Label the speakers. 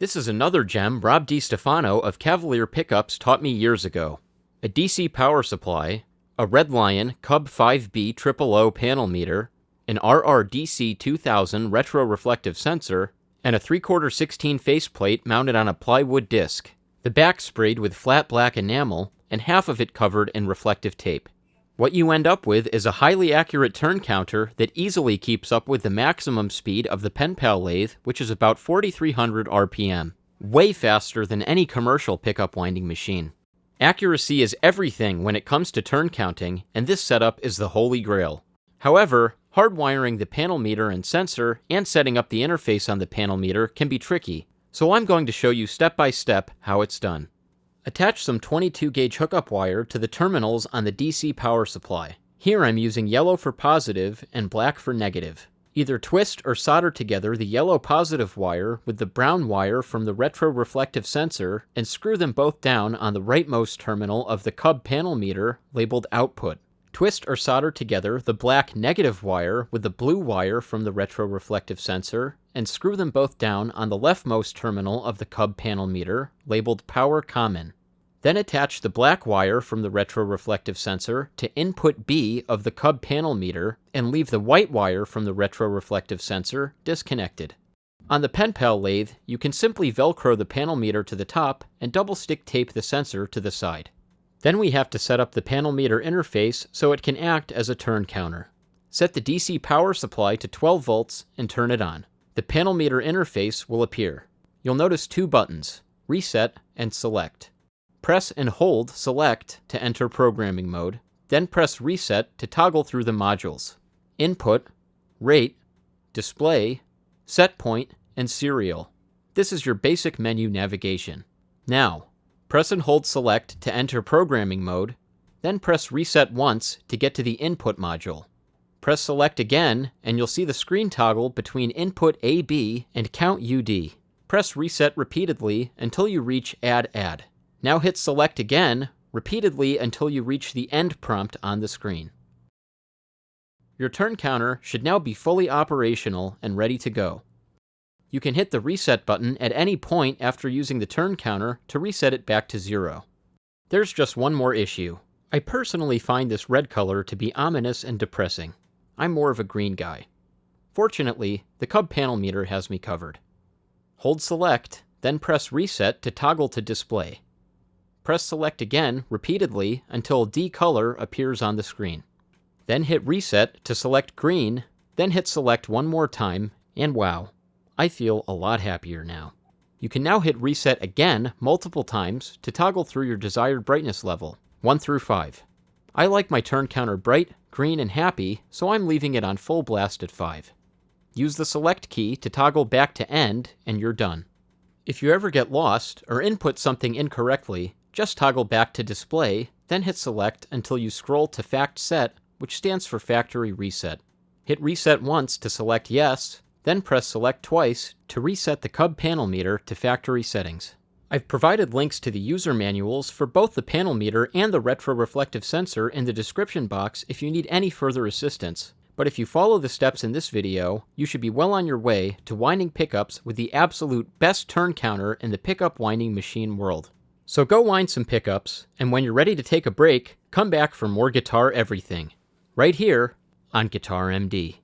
Speaker 1: This is another gem Rob DiStefano of Cavalier Pickups taught me years ago. A DC power supply, a Red Lion CUB5B000 panel meter, an RRDC2000 retroreflective sensor, and a 3/4 16 faceplate mounted on a plywood disc, the back sprayed with flat black enamel, and half of it covered in reflective tape. What you end up with is a highly accurate turn counter that easily keeps up with the maximum speed of the PenPal lathe, which is about 4,300 RPM, way faster than any commercial pickup winding machine. Accuracy is everything when it comes to turn counting, and this setup is the holy grail. However, hardwiring the panel meter and sensor and setting up the interface on the panel meter can be tricky, so I'm going to show you step by step how it's done. Attach some 22 gauge hookup wire to the terminals on the DC power supply. Here I'm using yellow for positive and black for negative. Either twist or solder together the yellow positive wire with the brown wire from the retroreflective sensor and screw them both down on the rightmost terminal of the CUB panel meter labeled output. Twist or solder together the black negative wire with the blue wire from the retroreflective sensor and screw them both down on the leftmost terminal of the CUB panel meter labeled power common. Then attach the black wire from the retroreflective sensor to input B of the CUB panel meter and leave the white wire from the retroreflective sensor disconnected. On the PenPal lathe, you can simply Velcro the panel meter to the top and double stick tape the sensor to the side. Then we have to set up the panel meter interface so it can act as a turn counter. Set the DC power supply to 12 volts and turn it on. The panel meter interface will appear. You'll notice two buttons, Reset and Select. Press and hold Select to enter programming mode, then press Reset to toggle through the modules: Input, Rate, Display, Set Point, and Serial. This is your basic menu navigation. Now, press and hold Select to enter programming mode, then press Reset once to get to the input module. Press Select again, and you'll see the screen toggle between Input AB and Count UD. Press Reset repeatedly until you reach Add. Now hit Select again, repeatedly until you reach the end prompt on the screen. Your turn counter should now be fully operational and ready to go. You can hit the Reset button at any point after using the turn counter to reset it back to 0. There's just one more issue. I personally find this red color to be ominous and depressing. I'm more of a green guy. Fortunately, the CUB panel meter has me covered. Hold Select, then press Reset to toggle to display. Press Select again repeatedly until D color appears on the screen. Then hit Reset to select green, then hit Select one more time, and wow, I feel a lot happier now. You can now hit Reset again multiple times to toggle through your desired brightness level, 1 through 5. I like my turn counter bright, green, and happy, so I'm leaving it on full blast at 5. Use the Select key to toggle back to end, and you're done. If you ever get lost or input something incorrectly, just toggle back to display, then hit Select until you scroll to Fact Set, which stands for Factory Reset. Hit Reset once to select Yes, then press Select twice to reset the CUB panel meter to factory settings. I've provided links to the user manuals for both the panel meter and the retroreflective sensor in the description box if you need any further assistance. But if you follow the steps in this video, you should be well on your way to winding pickups with the absolute best turn counter in the pickup winding machine world. So go wind some pickups, and when you're ready to take a break, come back for more guitar everything. Right here on Guitar MD.